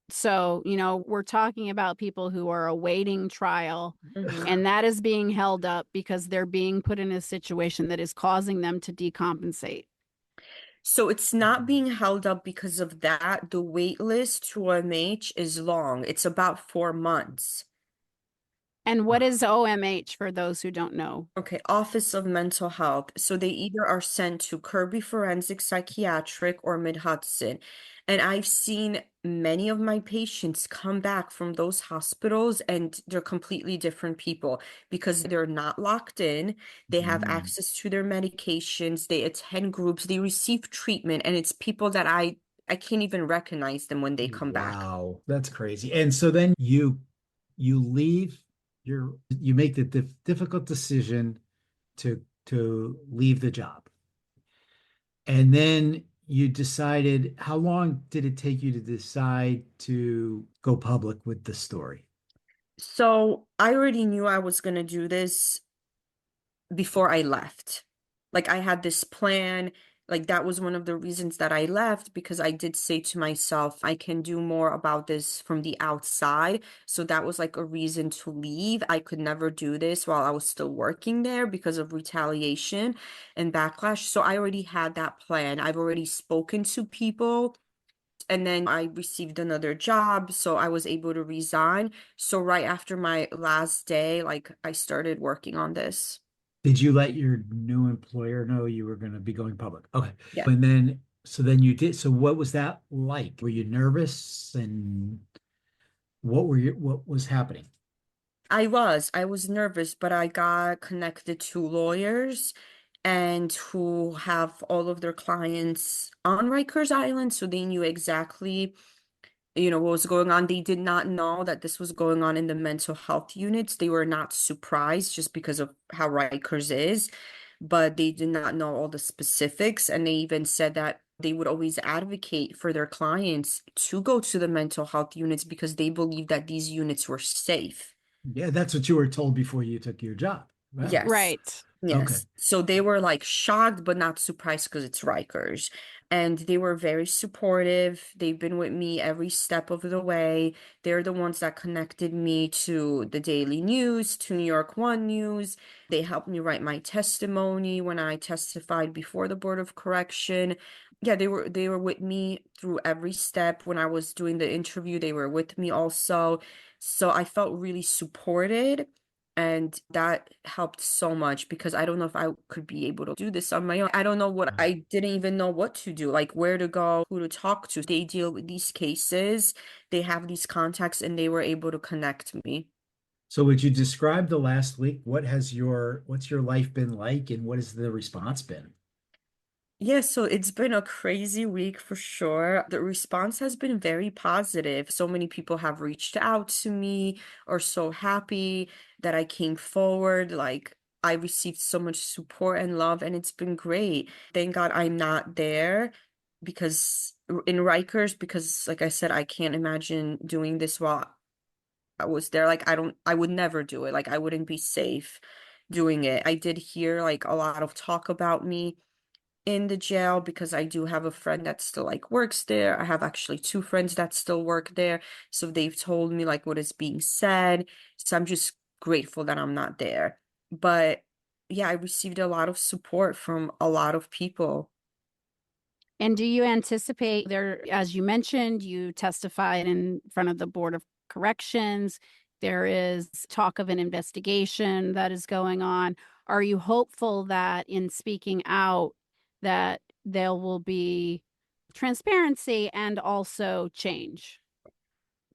So, we're talking about people who are awaiting trial, Mhm. and that is being held up because they're being put in a situation that is causing them to decompensate. So it's not being held up because of that. The wait list to OMH is long. It's about 4 months. And what is OMH for those who don't know? Okay, Office of Mental Health. So they either are sent to Kirby Forensic Psychiatric or Mid-Hudson. And I've seen many of my patients come back from those hospitals and they're completely different people because they're not locked in. They have access to their medications. They attend groups. They receive treatment. And it's people that I can't even recognize them when they come back. Wow, that's crazy. And so then you leave you make the difficult decision to leave the job. And then you decided, how long did it take you to decide to go public with the story? So I already knew I was going to do this before I left. Like I had this plan. Like that was one of the reasons that I left because I did say to myself, I can do more about this from the outside. So that was like a reason to leave. I could never do this while I was still working there because of retaliation and backlash. So I already had that plan. I've already spoken to people. And then I received another job, so I was able to resign. So right after my last day, like I started working on this. Did you let your new employer know you were going to be going public? Okay. Yeah. And then, so then you did. So what was that like? Were you nervous, and what was happening? I was nervous, but I got connected to lawyers and who have all of their clients on Rikers Island, so they knew exactly, what was going on. They did not know that this was going on in the mental health units. They were not surprised just because of how Rikers is, but they did not know all the specifics. And they even said that they would always advocate for their clients to go to the mental health units because they believed that these units were safe. Yeah, that's what you were told before you took your job. Wow. Yes. Right. Okay. Yes. So they were like shocked, but not surprised because it's Rikers. And they were very supportive. They've been with me every step of the way. They're the ones that connected me to the Daily News, to New York One News. They helped me write my testimony when I testified before the Board of Correction. Yeah, they were with me through every step. When I was doing the interview, they were with me also. So I felt really supported. And that helped so much because I don't know if I could be able to do this on my own. I don't know I didn't even know what to do, like where to go, who to talk to. They deal with these cases, they have these contacts, and they were able to connect me. So would you describe the last week? What's your life been like and what has the response been? Yeah, so it's been a crazy week for sure. The response has been very positive. So many people have reached out to me or so happy that I came forward. Like, I received so much support and love, and it's been great. Thank God I'm not there because in Rikers, because like I said, I can't imagine doing this while I was there. Like, I would never do it. Like, I wouldn't be safe doing it. I did hear like a lot of talk about me in the jail because I do have a friend that still like works there. I have actually two friends that still work there. So they've told me like what is being said. So I'm just grateful that I'm not there. But yeah, I received a lot of support from a lot of people. And do you anticipate there, as you mentioned, you testified in front of the Board of Corrections. There is talk of an investigation that is going on. Are you hopeful that in speaking out that there will be transparency and also change?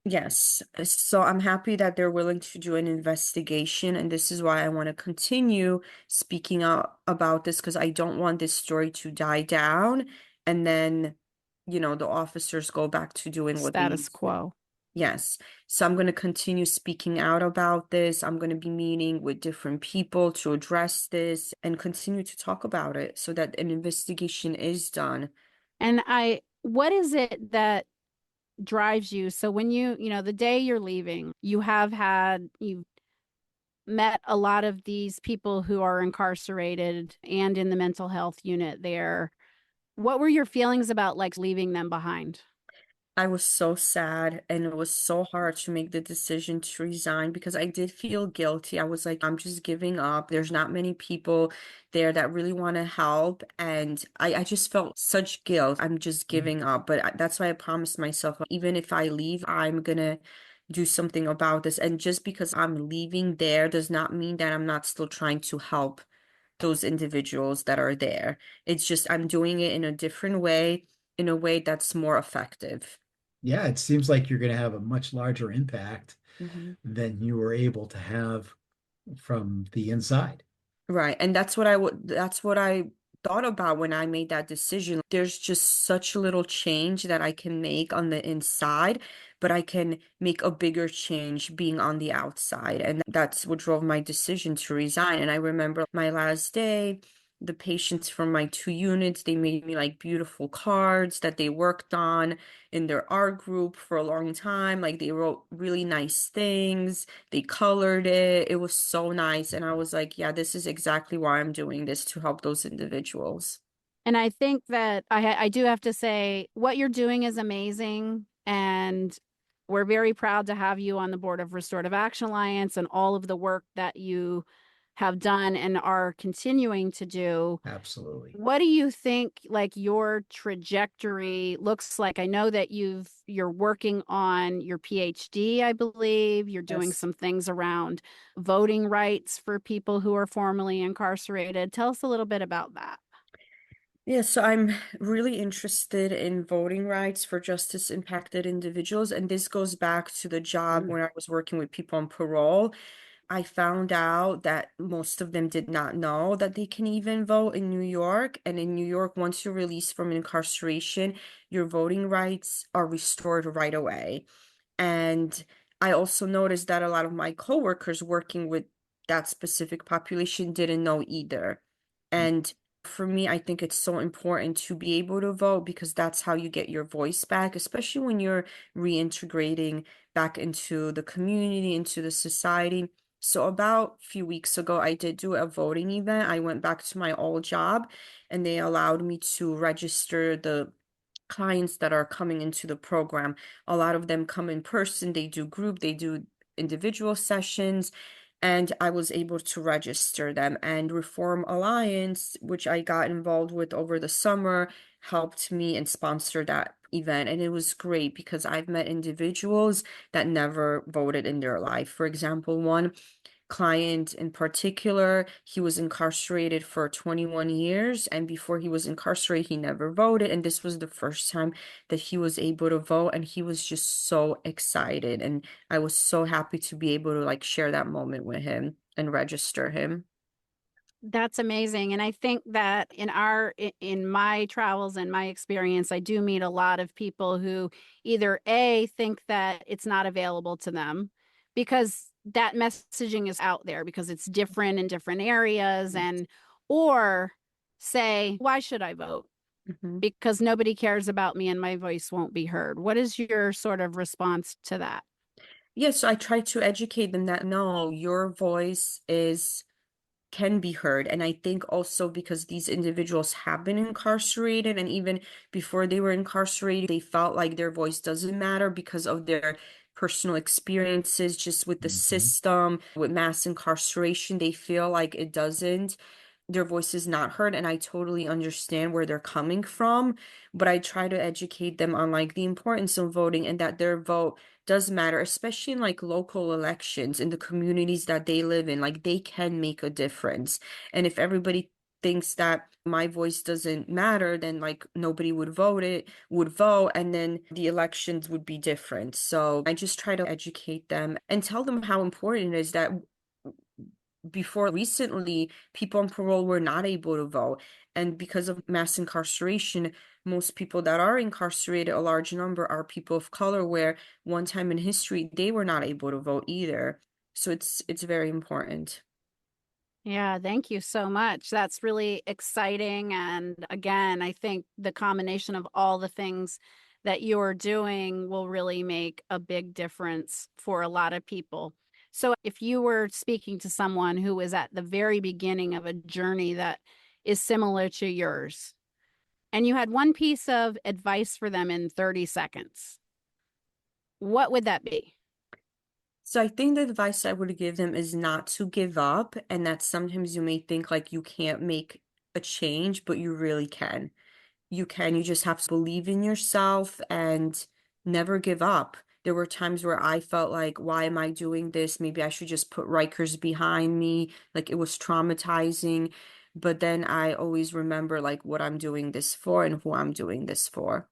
Yes. So I'm happy that they're willing to do an investigation. And this is why I want to continue speaking out about this because I don't want this story to die down. And then, the officers go back to doing what they Status used to. quo. Yes. So I'm going to continue speaking out about this. I'm going to be meeting with different people to address this and continue to talk about it so that an investigation is done. And what is it that drives you? So when the day you're leaving, you've met a lot of these people who are incarcerated and in the mental health unit there. What were your feelings about like leaving them behind? I was so sad and it was so hard to make the decision to resign because I did feel guilty. I was like, I'm just giving up. There's not many people there that really want to help. And I just felt such guilt. I'm just giving up. But that's why I promised myself, even if I leave, I'm gonna do something about this. And just because I'm leaving there does not mean that I'm not still trying to help those individuals that are there. It's just I'm doing it in a different way, in a way that's more effective. Yeah, it seems like you're going to have a much larger impact Mhm. than you were able to have from the inside. Right. And that's what I thought about when I made that decision. There's just such little change that I can make on the inside, but I can make a bigger change being on the outside. And that's what drove my decision to resign. And I remember my last day, the patients from my two units, they made me like beautiful cards that they worked on in their art group for a long time. Like they wrote really nice things. They colored it. It was so nice. And I was like, yeah, this is exactly why I'm doing this to help those individuals. And I think that I do have to say what you're doing is amazing. And we're very proud to have you on the board of Restorative Action Alliance and all of the work that you have done and are continuing to do. Absolutely. What do you think like your trajectory looks like? I know that you're working on your PhD, I believe. You're doing Yes. some things around voting rights for people who are formerly incarcerated. Tell us a little bit about that. Yeah, so I'm really interested in voting rights for justice impacted individuals. And this goes back to the job when I was working with people on parole. I found out that most of them did not know that they can even vote in New York. And in New York, once you're released from incarceration, your voting rights are restored right away. And I also noticed that a lot of my coworkers working with that specific population didn't know either. And for me, I think it's so important to be able to vote because that's how you get your voice back, especially when you're reintegrating back into the community, into the society. So about a few weeks ago, I did do a voting event. I went back to my old job and they allowed me to register the clients that are coming into the program. A lot of them come in person, they do group, they do individual sessions, and I was able to register them. And Reform Alliance, which I got involved with over the summer, helped me and sponsored that event. And it was great because I've met individuals that never voted in their life. For example, one client in particular, he was incarcerated for 21 years, and before he was incarcerated, he never voted. And this was the first time that he was able to vote, and he was just so excited. And I was so happy to be able to like share that moment with him and register him. That's amazing. And I think that in my travels and my experience, I do meet a lot of people who either A, think that it's not available to them because that messaging is out there because it's different in different areas, and or say, why should I vote? Mhm. Because nobody cares about me and my voice won't be heard. What is your sort of response to that? Yes, so I try to educate them that no, your voice is can be heard. And I think also because these individuals have been incarcerated, and even before they were incarcerated, they felt like their voice doesn't matter because of their personal experiences just with the Mhm. system, with mass incarceration. They feel like it doesn't their voice is not heard, and I totally understand where they're coming from, but I try to educate them on like the importance of voting and that their vote does matter, especially in like local elections in the communities that they live in. Like they can make a difference. And if everybody thinks that my voice doesn't matter, then like nobody would vote, and then the elections would be different. So I just try to educate them and tell them how important it is that before recently, people on parole were not able to vote. And because of mass incarceration, most people that are incarcerated, a large number are people of color, where one time in history they were not able to vote either. So it's very important. Yeah, thank you so much. That's really exciting. And again, I think the combination of all the things that you're doing will really make a big difference for a lot of people. So, if you were speaking to someone who is at the very beginning of a journey that is similar to yours, and you had one piece of advice for them in 30 seconds, what would that be? So I think the advice I would give them is not to give up, and that sometimes you may think like you can't make a change, but you really can. You can. You just have to believe in yourself and never give up. There were times where I felt like, why am I doing this? Maybe I should just put Rikers behind me. Like it was traumatizing. But then I always remember like what I'm doing this for and who I'm doing this for.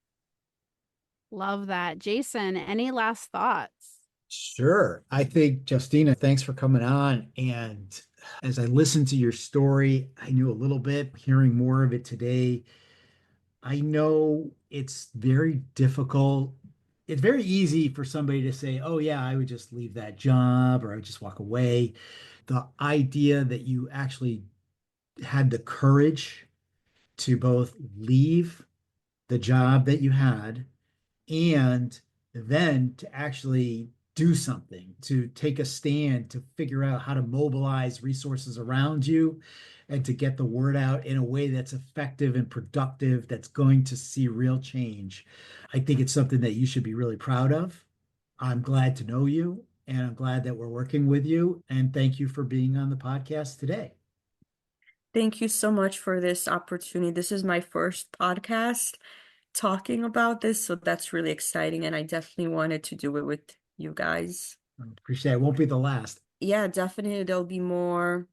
Love that. Jason, any last thoughts? Sure. I think, Justina, thanks for coming on. And as I listened to your story, I knew a little bit. Hearing more of it today, I know it's very difficult. It's very easy for somebody to say, oh, yeah, I would just leave that job or I would just walk away. The idea that you actually had the courage to both leave the job that you had and then to actually do something, to take a stand, to figure out how to mobilize resources around you and to get the word out in a way that's effective and productive, that's going to see real change. I think it's something that you should be really proud of. I'm glad to know you and I'm glad that we're working with you. And thank you for being on the podcast today. Thank you so much for this opportunity. This is my first podcast talking about this, so that's really exciting. And I definitely wanted to do it with you guys. I appreciate it. It won't be the last. Yeah, definitely there'll be more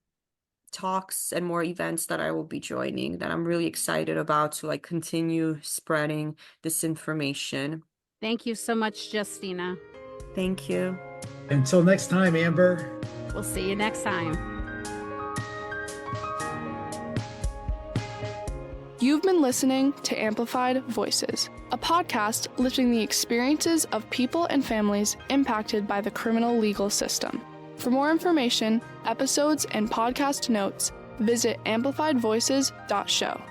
talks and more events that I will be joining that I'm really excited about to like continue spreading this information. Thank you so much, Justyna. Thank you. Until next time, Amber. We'll see you next time. You've been listening to Amplified Voices, a podcast lifting the experiences of people and families impacted by the criminal legal system. For more information, episodes, and podcast notes, visit amplifiedvoices.show.